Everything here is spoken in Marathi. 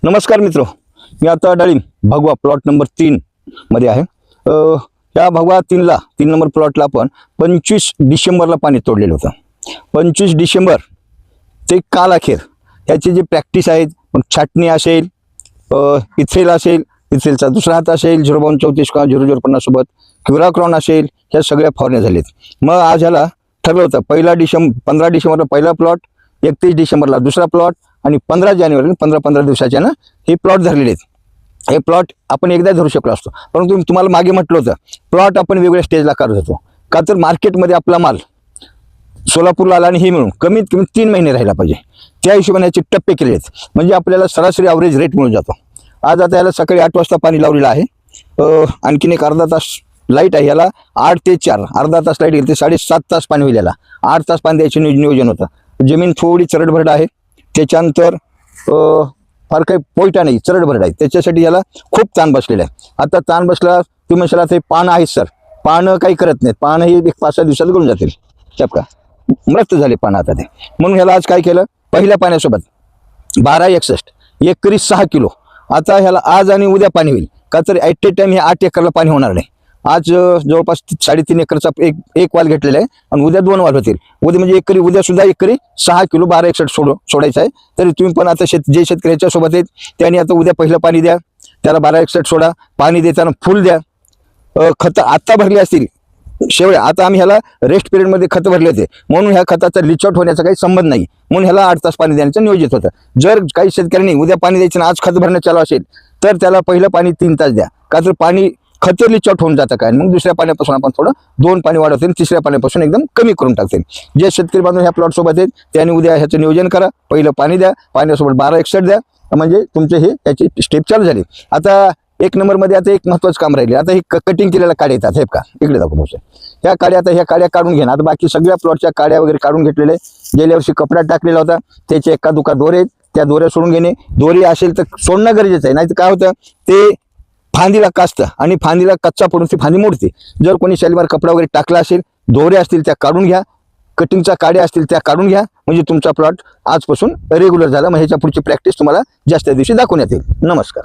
नमस्कार मित्रो, मी आता डाळिंब भगवा प्लॉट नंबर 3 मध्ये आहे। या भगवा 3 नंबर प्लॉटला आपण 25 डिसेंबरला पाणी तोडलेलं होतं। 25 डिसेंबर ते काल अखेर याची जी प्रॅक्टिस आहे, मग छाटणी असेल, इथेल असेल, इथेलचा दुसरा हात असेल, 0.34 का 0050 सोबत क्युराक्रॉन असेल, ह्या सगळ्या फवारण्या झालेत। मग आज ह्याला ठरलं होतं 15 डिसेंबरला पहिला प्लॉट, 31 डिसेंबरला दुसरा प्लॉट आणि 15 जानेवारी 15 दिवसाच्या ना हे प्लॉट धरलेले आहेत। हे प्लॉट आपण एकदा धरू शकलो असतो, परंतु तुम्हाला मागे म्हटलं होतं प्लॉट आपण वेगवेगळ्या स्टेजला करत होतो का, तर मार्केटमध्ये आपला माल सोलापूरला आला आणि हे मिळून कमीत कमी 3 महिने राहिला पाहिजे, त्या हिशोबाने याचे टप्पे केले आहेत, म्हणजे आपल्याला सरासरी ॲव्हरेज रेट मिळून जातो। आज आता याला सकाळी 8 वाजता पाणी लावलेलं आहे। आणखीन एक अर्धा तास लाईट आहे, याला 8 ते 4 अर्धा तास लाईट घेते, 7.5 तास पाणी होईल याला। 8 तास पाणी द्यायचे नियोजन होतं। जमीन थोडी चरडभरड आहे, त्याच्यानंतर फार काही पोयटा नाही, चरडभरड आहे, त्याच्यासाठी याला खूप ताण बसलेला आहे। आता ताण बसला, तुम्ही म्हणाला ते पानं आहेत सर, पानं काही करत नाहीत, पानं ही 5-6 दिवसात गळून जातील, का मृत झाले पानं आता ते। म्हणून ह्याला आज काय केलं, पहिल्या पाण्यासोबत 1261 एकरी 6 किलो। आता ह्याला आज आणि उद्या पाणी होईल का, तर ॲट ए टाइम हे 8 एकरला पाणी होणार नाही। आज जवळपास 3.5 एकरचा एक वाल घेतलेला आहे आणि उद्या 2 वाल होतील। उद्या म्हणजे एकरी उद्या सुद्धा एकरी 6 किलो 1261 सोडायचं आहे। तरी तुम्ही पण आता जे शेतकऱ्याच्या सोबत आहेत त्यांनी आता उद्या पहिलं पाणी द्या, त्याला 1261 सोडा, पाणी देताना फुल द्या। खतं आता भरली असतील शेवया, आता आम्ही ह्याला रेस्ट पिरियडमध्ये खतं भरले होते, म्हणून ह्या खताचा लिचआउट होण्याचा काही संबंध नाही, म्हणून ह्याला 8 तास पाणी देण्याचं नियोजित होतं। जर काही शेतकऱ्यांनी उद्या पाणी द्यायचं आणि आज खत भरणं चालू असेल तर त्याला पहिलं पाणी 3 तास द्या, का तर पाणी खतं लिचआउट होऊन जातं काय, मग दुसऱ्या पाण्यापासून आपण थोडं 2 पाणी वाढवतील, तिसऱ्या पाण्यापासून एकदम कमी करून टाकतील। जे शेतकरी बांधव ह्या प्लॉट सोबत आहेत त्यांनी उद्या ह्याचं नियोजन करा, पहिलं पाणी द्या, पाण्यासोबत 1261 द्या, म्हणजे तुमचे हे याची स्टेप चालू झाली। आता 1 नंबरमध्ये आता एक महत्त्वाचं काम राहिले, आता हे कटिंग केलेल्या काड्या येतात, हे का इकडे दाखवू ह्या काड्या, आता ह्या काड्या काढून घेणार। आता बाकी सगळ्या प्लॉटच्या काड्या वगैरे काढून घेतलेले, गेल्या वर्षी कपड्यात टाकलेला होता त्याचे एका दुका दोरे, त्या दोऱ्या सोडून घेणे, दोरी असेल तर सोडणं गरजेचं आहे, नाही तर काय होतं ते फांदीला काचतं आणि फांदीला कच्चा पडून ती फांदी मोडते। जर कोणी शालीमार कपडा वगैरे टाकला असेल, दोरे असतील त्या काढून घ्या, कटिंगच्या काड्या असतील त्या काढून घ्या, म्हणजे तुमचा प्लॉट आजपासून रेग्युलर झाला। मग ह्याच्या पुढची प्रॅक्टिस तुम्हाला जास्त दिवशी दाखवण्यात येईल। नमस्कार।